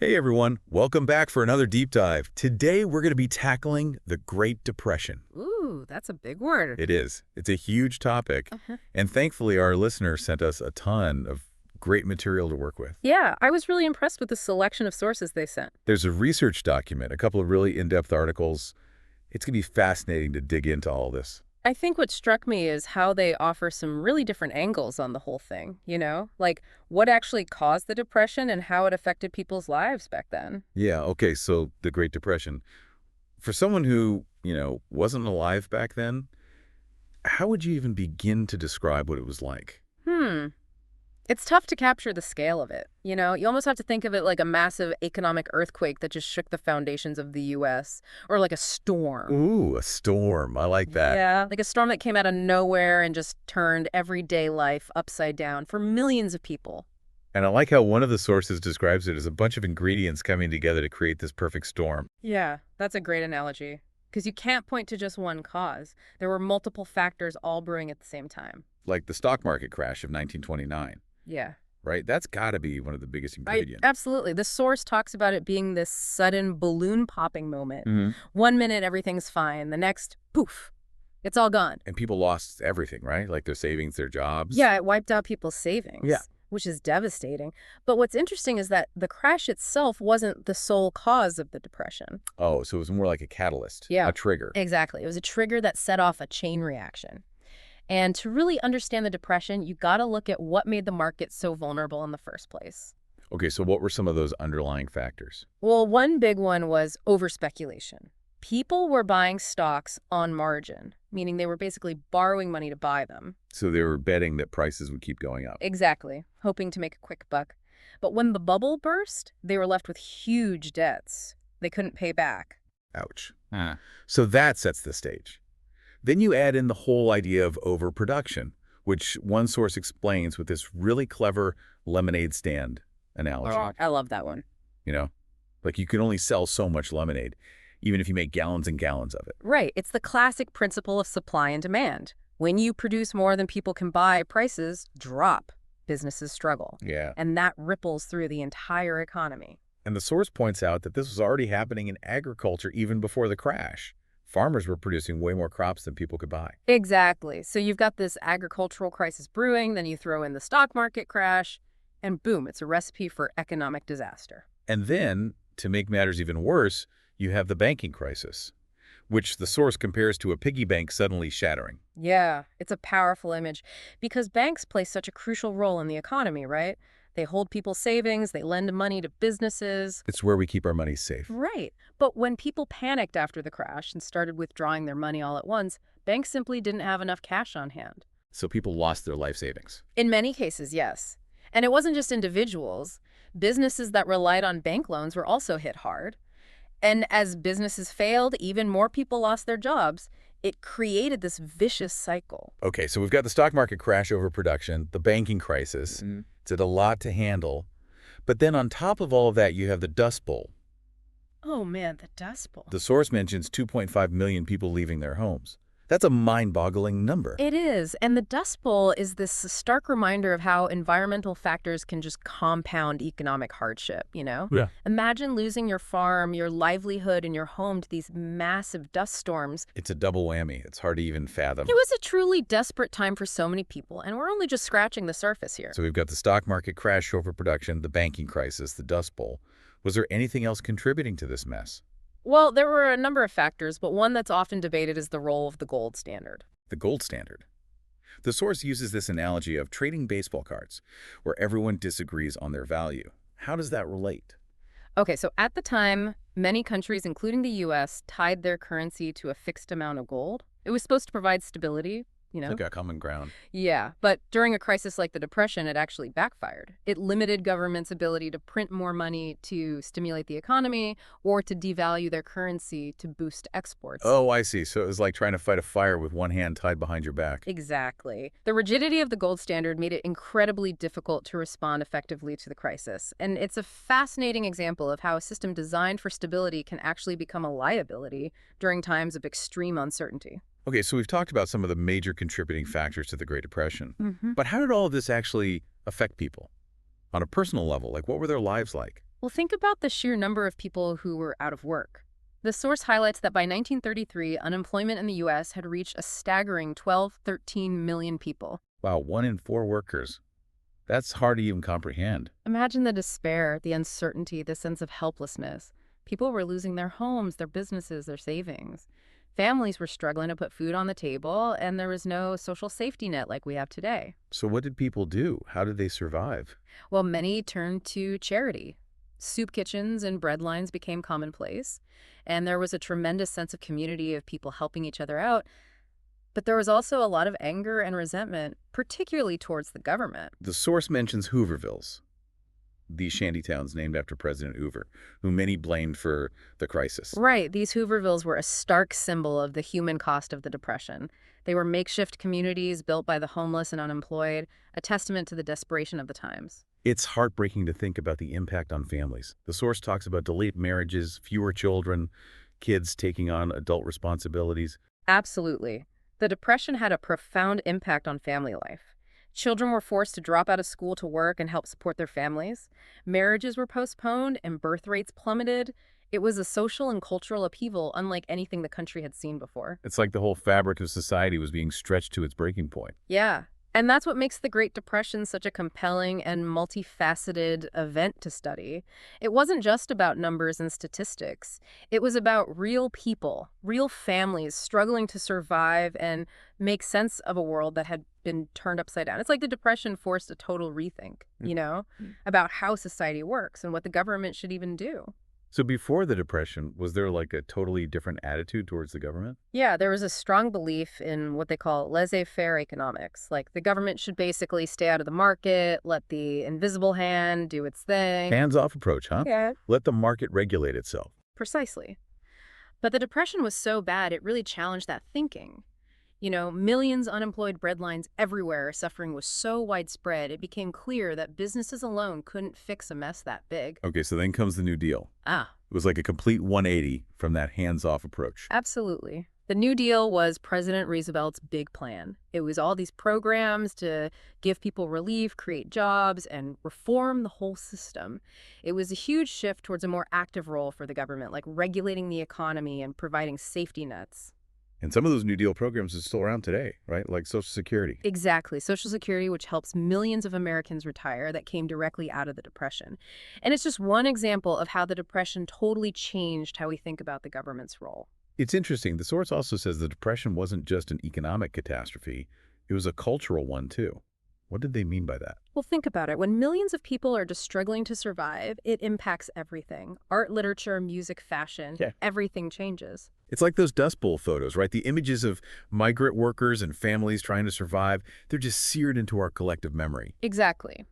Hey everyone, welcome back for another deep dive. Today we're going to be tackling the Great Depression. Ooh, that's a big word. It is. It's a huge topic, and thankfully our listeners sent us a ton of great material to work with. Yeah, I was really impressed with the selection of sources they sent. There's a research document, a couple of really in-depth articles. It's going to be fascinating to dig into all this. I think what struck me is how they offer some really different angles on the whole thing, like what actually caused the Depression and how it affected people's lives back then. Yeah, okay, so the Great Depression. For someone who, wasn't alive back then, how would you even begin to describe what it was like? It's tough to capture the scale of it. You almost have to think of it like a massive economic earthquake that just shook the foundations of the U.S., or like a storm. Ooh, a storm. I like that. Yeah, like a storm that came out of nowhere and just turned everyday life upside down for millions of people. And I like how one of the sources describes it as a bunch of ingredients coming together to create this perfect storm. Yeah, that's a great analogy. Because you can't point to just one cause. There were multiple factors all brewing at the same time. Like the stock market crash of 1929, Yeah. right? That's got to be one of the biggest ingredients. Absolutely. The source talks about it being this sudden balloon popping moment. hmm 1 minute, everything's fine. The next, poof, it's all gone. And people lost everything, right? Like their savings, their jobs. Yeah, it wiped out people's savings. Yeah. Which is devastating. But what's interesting is that the crash itself wasn't the sole cause of the Depression. Oh, so it was more like a catalyst, Yeah. a trigger. Exactly. It was a trigger that set off a chain reaction. And to really understand the Depression, you got to look at what made the market so vulnerable in the first place. Okay, so what were some of those underlying factors? Well, one big one was overspeculation. People were buying stocks on margin, meaning they were basically borrowing money to buy them. So they were betting that prices would keep going up. Exactly, hoping to make a quick buck. But when the bubble burst, they were left with huge debts they couldn't pay back. Ouch. So that sets the stage. Then you add in the whole idea of overproduction, which one source explains with this really clever lemonade stand analogy. Oh, I love that one. Like you can only sell so much lemonade, even if you make gallons and gallons of it. Right. It's the classic principle of supply and demand. When you produce more than people can buy, prices drop. Businesses struggle. Yeah. And that ripples through the entire economy. And the source points out that this was already happening in agriculture even before the crash. Farmers were producing way more crops than people could buy. Exactly. So you've got this agricultural crisis brewing, then you throw in the stock market crash, and boom, it's a recipe for economic disaster. And then, to make matters even worse, you have the banking crisis, which the source compares to a piggy bank suddenly shattering. Yeah, it's a powerful image because banks play such a crucial role in the economy, right? They hold people's savings, they lend money to businesses. It's where we keep our money safe. Right. But when people panicked after the crash and started withdrawing their money all at once, banks simply didn't have enough cash on hand. So people lost their life savings. In many cases, yes. And it wasn't just individuals. Businesses that relied on bank loans were also hit hard. And as businesses failed, even more people lost their jobs. It created this vicious cycle. Okay, so we've got the stock market crash overproduction, the banking crisis. It's a lot to handle. But then on top of all of that, you have the Dust Bowl. Oh man, the Dust Bowl. The source mentions 2.5 million people leaving their homes. That's a mind-boggling number. It is. And the Dust Bowl is this stark reminder of how environmental factors can just compound economic hardship, Yeah. Imagine losing your farm, your livelihood, and your home to these massive dust storms. It's a double whammy. It's hard to even fathom. It was a truly desperate time for so many people, and we're only just scratching the surface here. So we've got the stock market crash, overproduction, the banking crisis, the Dust Bowl. Was there anything else contributing to this mess? Well, there were a number of factors, but one that's often debated is the role of the gold standard. The gold standard. The source uses this analogy of trading baseball cards, where everyone disagrees on their value. How does that relate? Okay, so at the time, many countries, including the U.S., tied their currency to a fixed amount of gold. It was supposed to provide stability, Like a common ground. Yeah, but during a crisis like the Depression, it actually backfired. It limited governments' ability to print more money to stimulate the economy or to devalue their currency to boost exports. Oh, I see. So it was like trying to fight a fire with one hand tied behind your back. Exactly. The rigidity of the gold standard made it incredibly difficult to respond effectively to the crisis. And it's a fascinating example of how a system designed for stability can actually become a liability during times of extreme uncertainty. Okay, so we've talked about some of the major contributing factors to the Great Depression. Mm-hmm. But how did all of this actually affect people? On a personal level, like what were their lives like? Well, think about the sheer number of people who were out of work. The source highlights that by 1933, unemployment in the U.S. had reached a staggering 13 million people. Wow, 1 in 4 workers. That's hard to even comprehend. Imagine the despair, the uncertainty, the sense of helplessness. People were losing their homes, their businesses, their savings. Families were struggling to put food on the table, and there was no social safety net like we have today. So what did people do? How did they survive? Well, many turned to charity. Soup kitchens and bread lines became commonplace, and there was a tremendous sense of community of people helping each other out. But there was also a lot of anger and resentment, particularly towards the government. The source mentions Hoovervilles, these shanty towns named after President Hoover, who many blamed for the crisis. Right, these Hoovervilles were a stark symbol of the human cost of the Depression. They were makeshift communities built by the homeless and unemployed, a testament to the desperation of the times. It's heartbreaking to think about the impact on families. The source talks about delayed marriages, fewer children, kids taking on adult responsibilities. Absolutely. The Depression had a profound impact on family life. Children were forced to drop out of school to work and help support their families. Marriages were postponed and birth rates plummeted. It was a social and cultural upheaval unlike anything the country had seen before. It's like the whole fabric of society was being stretched to its breaking point. Yeah. And that's what makes the Great Depression such a compelling and multifaceted event to study. It wasn't just about numbers and statistics. It was about real people, real families struggling to survive and make sense of a world that had been turned upside down. It's like the Depression forced a total rethink, about how society works and what the government should even do. So before the Depression, was there like a totally different attitude towards the government? Yeah, there was a strong belief in what they call laissez-faire economics. Like the government should basically stay out of the market, let the invisible hand do its thing. Hands-off approach, huh? Yeah, Let the market regulate itself. precisely. But the Depression was so bad, it really challenged that thinking. Millions unemployed breadlines everywhere, suffering was so widespread, it became clear that businesses alone couldn't fix a mess that big. Okay, so then comes the New Deal. Ah, It was like a complete 180 from that hands-off approach. absolutely. The New Deal was President Roosevelt's big plan. It was all these programs to give people relief, create jobs, and reform the whole system. It was a huge shift towards a more active role for the government, like regulating the economy and providing safety nets. And some of those New Deal programs are still around today, right? Like Social Security. Exactly. Social Security, which helps millions of Americans retire, that came directly out of the Depression. And it's just one example of how the Depression totally changed how we think about the government's role. It's interesting. The source also says the Depression wasn't just an economic catastrophe. It was a cultural one, too. What did they mean by that? Well, think about it. When millions of people are just struggling to survive, it impacts everything. Art, literature, music, fashion, everything changes. It's like those Dust Bowl photos, right? The images of migrant workers and families trying to survive, they're just seared into our collective memory. Exactly.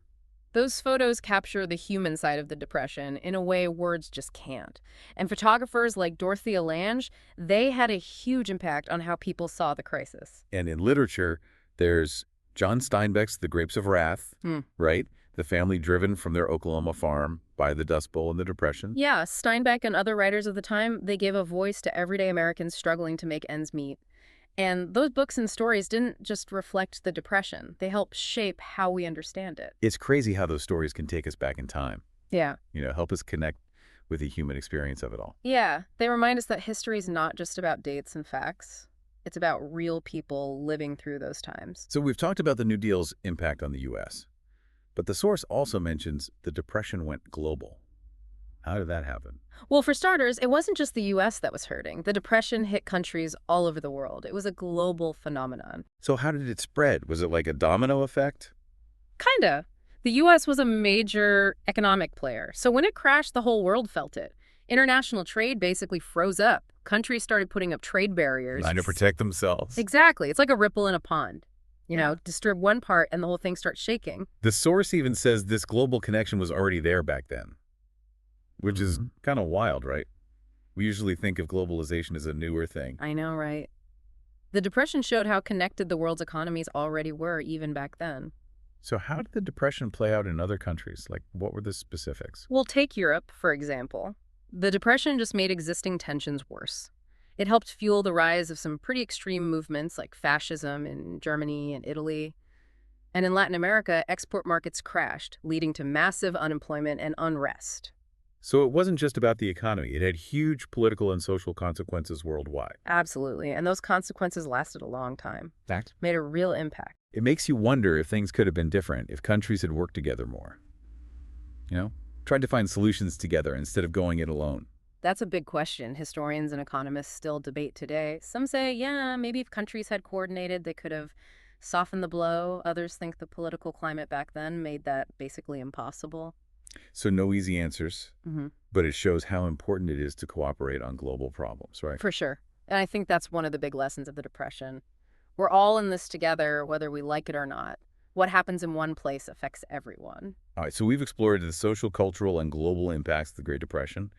Those photos capture the human side of the Depression in a way words just can't. And photographers like Dorothea Lange, they had a huge impact on how people saw the crisis. And in literature, there's John Steinbeck's The Grapes of Wrath, right? The family driven from their Oklahoma farm by the Dust Bowl and the Depression. Yeah, Steinbeck and other writers of the time, they gave a voice to everyday Americans struggling to make ends meet. And those books and stories didn't just reflect the Depression. They helped shape how we understand it. It's crazy how those stories can take us back in time. Yeah. Help us connect with the human experience of it all. Yeah, they remind us that history is not just about dates and facts. It's about real people living through those times. So we've talked about the New Deal's impact on the U.S., but the source also mentions the Depression went global. How did that happen? Well, for starters, it wasn't just the U.S. that was hurting. The Depression hit countries all over the world. It was a global phenomenon. So how did it spread? Was it like a domino effect? Kinda. The U.S. was a major economic player, so when it crashed, the whole world felt it. International trade basically froze up. Countries started putting up trade barriers. Trying to protect themselves. Exactly. It's like a ripple in a pond. Disturb one part and the whole thing starts shaking. The source even says this global connection was already there back then, which is kind of wild, right? We usually think of globalization as a newer thing. I know, right? The Depression showed how connected the world's economies already were even back then. So how did the Depression play out in other countries? Like, what were the specifics? Well, take Europe, for example. The Depression just made existing tensions worse. It helped fuel the rise of some pretty extreme movements like fascism in Germany and Italy. And in Latin America, export markets crashed, leading to massive unemployment and unrest. So it wasn't just about the economy. It had huge political and social consequences worldwide. Absolutely. And those consequences lasted a long time. Fact. Made a real impact. It makes you wonder if things could have been different if countries had worked together more. You know, tried to find solutions together instead of going it alone. That's a big question historians and economists still debate today. Some say, yeah, maybe if countries had coordinated, they could have softened the blow. Others think the political climate back then made that basically impossible. So no easy answers, Hmm. but it shows how important it is to cooperate on global problems, right? For sure. And I think that's one of the big lessons of the Depression. We're all in this together, whether we like it or not. What happens in one place affects everyone. All right, so we've explored the social, cultural, and global impacts of the Great Depression.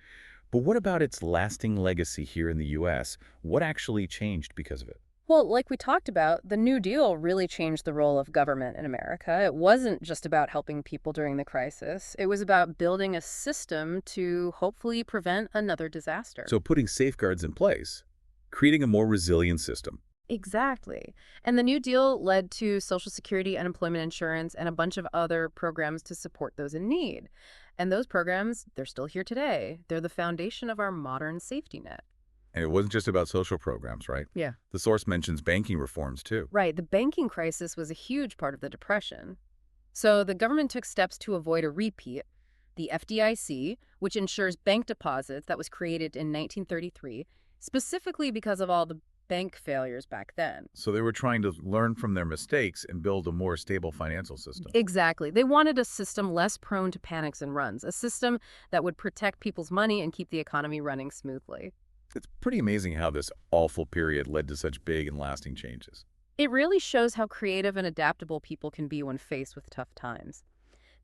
But what about its lasting legacy here in the U.S.? What actually changed because of it? Well, like we talked about, the New Deal really changed the role of government in America. It wasn't just about helping people during the crisis. It was about building a system to hopefully prevent another disaster. So putting safeguards in place, creating a more resilient system. Exactly. And the New Deal led to Social Security, unemployment insurance, and a bunch of other programs to support those in need. And those programs, they're still here today. They're the foundation of our modern safety net. And it wasn't just about social programs, right? Yeah. The source mentions banking reforms, too. Right. The banking crisis was a huge part of the Depression. So the government took steps to avoid a repeat. The FDIC, which ensures bank deposits, that was created in 1933, specifically because of all the bank failures back then. So they were trying to learn from their mistakes and build a more stable financial system. Exactly. They wanted a system less prone to panics and runs, a system that would protect people's money and keep the economy running smoothly. It's pretty amazing how this awful period led to such big and lasting changes. It really shows how creative and adaptable people can be when faced with tough times.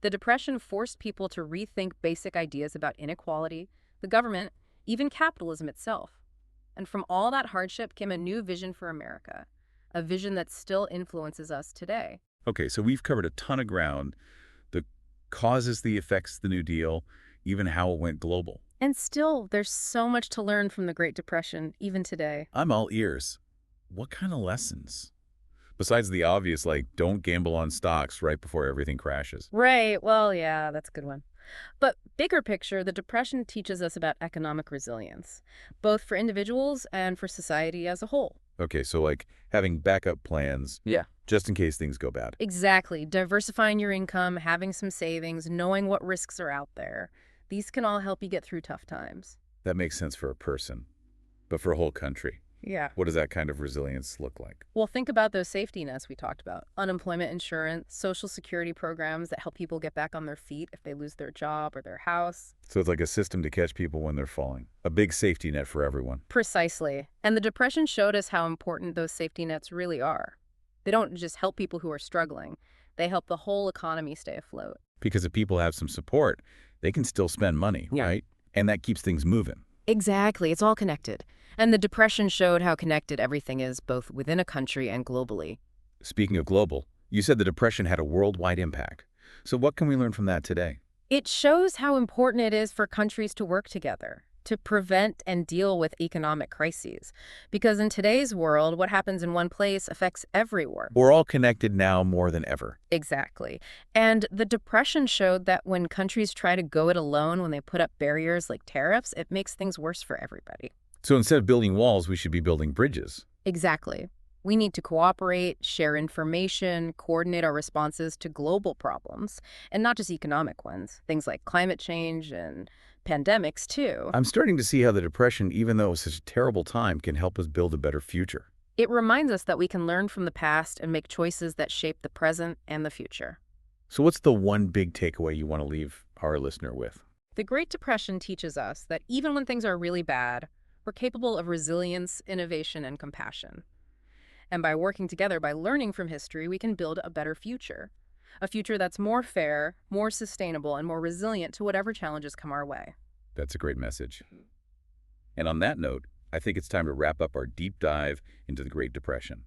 The Depression forced people to rethink basic ideas about inequality, the government, even capitalism itself. And from all that hardship came a new vision for America, a vision that still influences us today. Okay, so we've covered a ton of ground, the causes, the effects of the New Deal, even how it went global. And still, there's so much to learn from the Great Depression, even today. I'm all ears. What kind of lessons? Besides the obvious, like don't gamble on stocks right before everything crashes. Right, well, yeah, that's a good one. But bigger picture, the Depression teaches us about economic resilience, both for individuals and for society as a whole. Okay, so like having backup plans. Yeah. Just in case things go bad. Exactly. Diversifying your income, having some savings, knowing what risks are out there. These can all help you get through tough times. That makes sense for a person. But for a whole country, Yeah. what does that kind of resilience look like? Well, think about those safety nets we talked about. Unemployment insurance, social security programs that help people get back on their feet if they lose their job or their house. So it's like a system to catch people when they're falling. A big safety net for everyone. Precisely. And the Depression showed us how important those safety nets really are. They don't just help people who are struggling. They help the whole economy stay afloat. Because if people have some support, they can still spend money, Yeah. right? And that keeps things moving. Exactly. It's all connected. And the Depression showed how connected everything is, both within a country and globally. Speaking of global, you said the Depression had a worldwide impact. So what can we learn from that today? It shows how important it is for countries to work together, to prevent and deal with economic crises. Because in today's world, what happens in one place affects everywhere. We're all connected now more than ever. Exactly. And the Depression showed that when countries try to go it alone, when they put up barriers like tariffs, it makes things worse for everybody. So instead of building walls, we should be building bridges. Exactly. We need to cooperate, share information, coordinate our responses to global problems, and not just economic ones, things like climate change and pandemics, too. I'm starting to see how the Depression, even though it was such a terrible time, can help us build a better future. It reminds us that we can learn from the past and make choices that shape the present and the future. So what's the one big takeaway you want to leave our listener with? The Great Depression teaches us that even when things are really bad, we're capable of resilience, innovation, and compassion. And by working together, by learning from history, we can build a better future. A future that's more fair, more sustainable, and more resilient to whatever challenges come our way. That's a great message. And on that note, I think it's time to wrap up our deep dive into the Great Depression.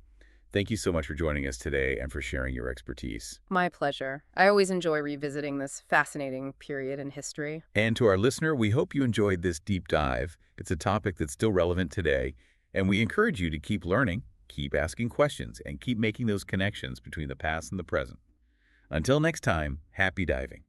Thank you so much for joining us today and for sharing your expertise. My pleasure. I always enjoy revisiting this fascinating period in history. And to our listener, we hope you enjoyed this deep dive. It's a topic that's still relevant today, and we encourage you to keep learning, keep asking questions, and keep making those connections between the past and the present. Until next time, happy diving.